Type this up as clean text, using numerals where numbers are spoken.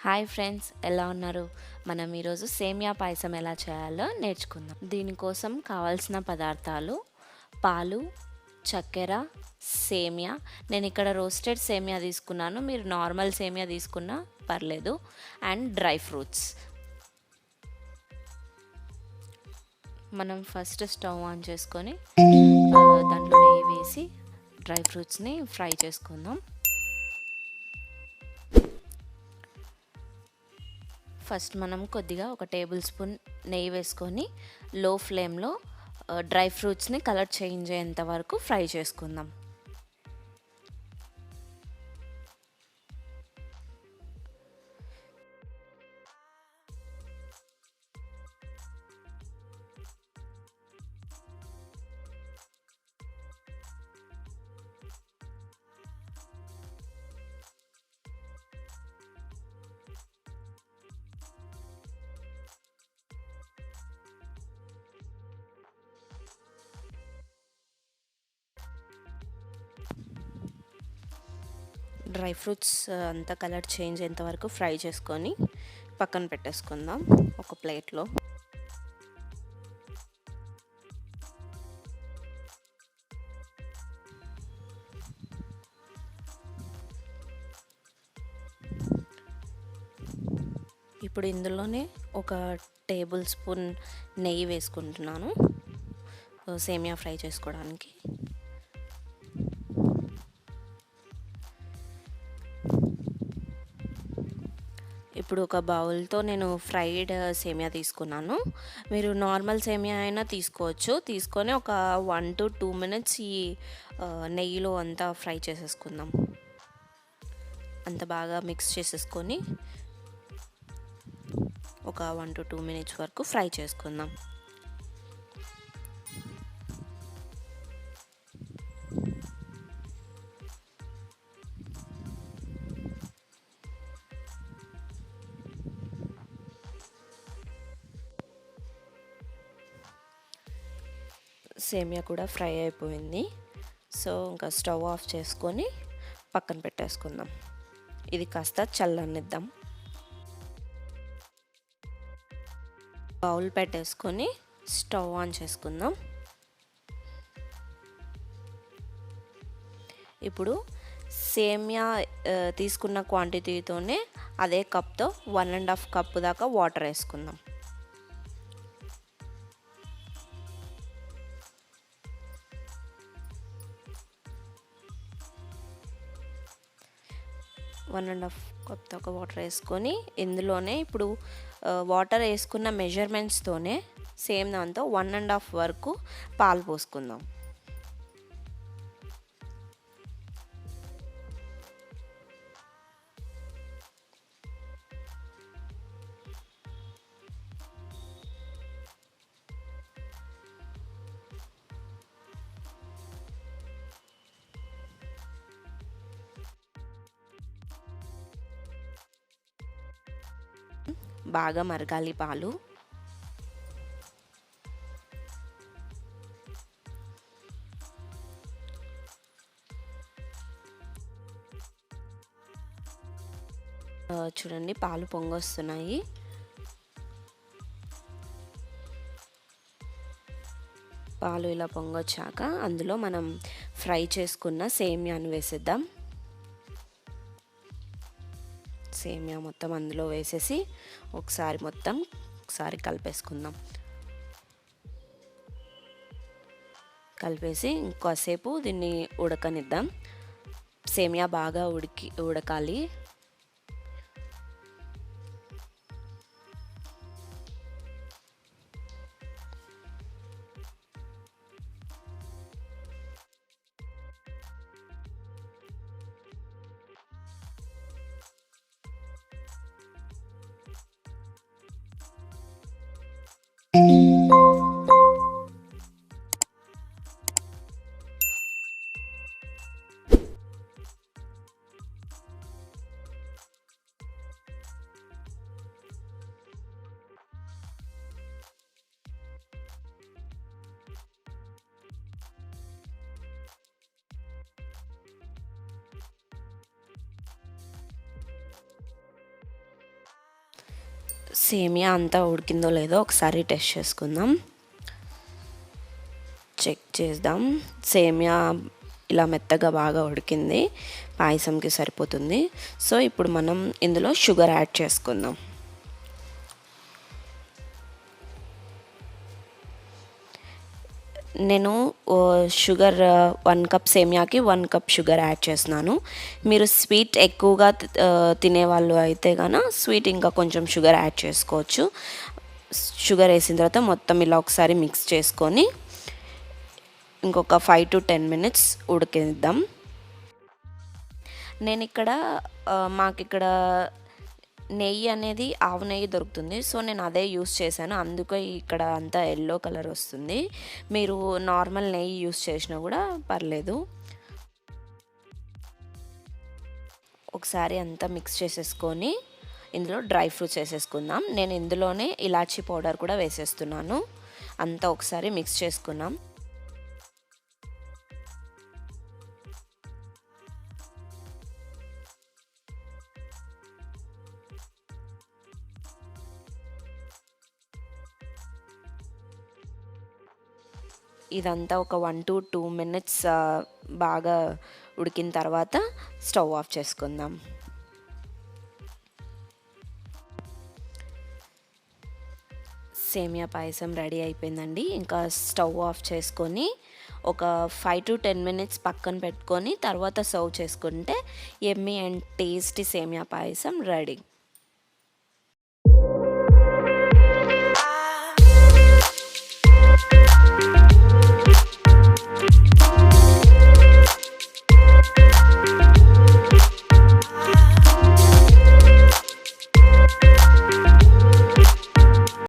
Hi friends, ఎలా ఉన్నారు? మనం ఈరోజు సేమియా పాయసం ఎలా చేయాలో నేర్చుకుందాం. దీనికోసం కావాల్సిన పదార్థాలు పాలు, చక్కెర, సేమియా. నేను ఇక్కడ రోస్టెడ్ సేమియా తీసుకున్నాను, మీరు నార్మల్ సేమియా తీసుకున్నా పర్లేదు. And dry fruits. మనం ఫస్ట్ స్టవ్ ఆన్ చేసుకొని దాంట్లో నెయ్యి వేసి డ్రై ఫ్రూట్స్ని ఫ్రై చేసుకుందాం. ఫస్ట్ మనం కొద్దిగా ఒక టేబుల్ స్పూన్ నెయ్యి వేసుకొని లో ఫ్లేమ్లో డ్రై ఫ్రూట్స్ని కలర్ చేంజ్ అయ్యేంత వరకు ఫ్రై చేసుకుందాం. డ్రై ఫ్రూట్స్ అంతా కలర్ చేంజ్ అయ్యేంత వరకు ఫ్రై చేసుకొని పక్కన పెట్టేసుకుందాం ఒక ప్లేట్లో. ఇప్పుడు ఇందులోనే ఒక టేబుల్ స్పూన్ నెయ్యి వేసుకుంటున్నాను సేమియా ఫ్రై చేసుకోవడానికి. ఇప్పుడు ఒక బౌల్తో నేను ఫ్రైడ్ సేమియా తీసుకున్నాను. మీరు నార్మల్ సేమియా అయినా తీసుకోవచ్చు. తీసుకొని ఒక 1 to 2 minutes ఈ నెయ్యిలో అంతా ఫ్రై చేసేసుకుందాం. అంత బాగా మిక్స్ చేసేసుకొని ఒక 1 to 2 minutes వరకు ఫ్రై చేసుకుందాం. సేమియా కూడా ఫ్రై అయిపోయింది. సో ఇంకా స్టవ్ ఆఫ్ చేసుకొని పక్కన పెట్టేసుకుందాం. ఇది కాస్త చల్లనిద్దాం. బౌల్ పెట్టేసుకొని స్టవ్ ఆన్ చేసుకుందాం. ఇప్పుడు సేమియా తీసుకున్న క్వాంటిటీతోనే అదే కప్తో 1.5 కప్పు దాకా వాటర్ వేసుకుందాం. వన్ అండ్ హాఫ్ కప్ దాకా వాటర్ వేసుకొని ఇందులోనే ఇప్పుడు వాటర్ వేసుకున్న మెజర్మెంట్స్తోనే సేమ్ దాంతో 1.5 వరకు పాలు పోసుకుందాం. బాగా మరగాలి పాలు. చూడండి, పాలు పొంగొస్తున్నాయి. పాలు ఇలా పొంగొచ్చాక అందులో మనం ఫ్రై చేసుకున్న సేమియాను వేసేద్దాం. సేమియా మొత్తం అందులో వేసేసి ఒకసారి కలిపేసుకుందాం. కలిపేసి ఇంకాసేపు దీన్ని ఉడకనిద్దాం. సేమియా బాగా ఉడకాలి. సేమియా అంతా ఉడికిందో లేదో ఒకసారి టెస్ట్ చేసుకుందాం. చెక్ చేద్దాం. సేమియా ఇలా మెత్తగా బాగా ఉడికింది, పాయసంకి సరిపోతుంది. సో ఇప్పుడు మనం ఇందులో షుగర్ యాడ్ చేసుకుందాం. నేను షుగర్ 1 కప్ సేమియాకి 1 కప్ షుగర్ యాడ్ చేస్తున్నాను. మీరు స్వీట్ ఎక్కువగా తినేవాళ్ళు అయితే కనుక స్వీట్ ఇంకా కొంచెం షుగర్ యాడ్ చేసుకోవచ్చు. షుగర్ వేసిన తర్వాత మొత్తం ఇలా ఒకసారి మిక్స్ చేసుకొని ఇంకొక 5 to 10 minutes ఉడికిద్దాం. నేను ఇక్కడ మాకిక్కడ నెయ్యి అనేది ఆవు నెయ్యి దొరుకుతుంది. సో నేను అదే యూస్ చేశాను, అందుకే ఇక్కడ అంతా ఎల్లో కలర్ వస్తుంది. మీరు నార్మల్ నెయ్యి యూస్ చేసినా కూడా పర్లేదు. ఒకసారి అంతా మిక్స్ చేసేసుకొని ఇందులో డ్రై ఫ్రూట్స్ వేసేసుకుందాం. నేను ఇందులోనే ఇలాచీ పౌడర్ కూడా వేసేస్తున్నాను. అంతా ఒకసారి మిక్స్ చేసుకున్నాం. ఇదంతా ఒక 1 to 2 minutes బాగా ఉడికిన తర్వాత స్టవ్ ఆఫ్ చేసుకుందాం. సేమియా పాయసం రెడీ అయిపోయిందండి. ఇంకా స్టవ్ ఆఫ్ చేసుకొని ఒక 5 to 10 minutes పక్కన పెట్టుకొని తర్వాత సర్వ్ చేసుకుంటే యమ్మీ అండ్ టేస్టీ సేమియా పాయసం రెడీ.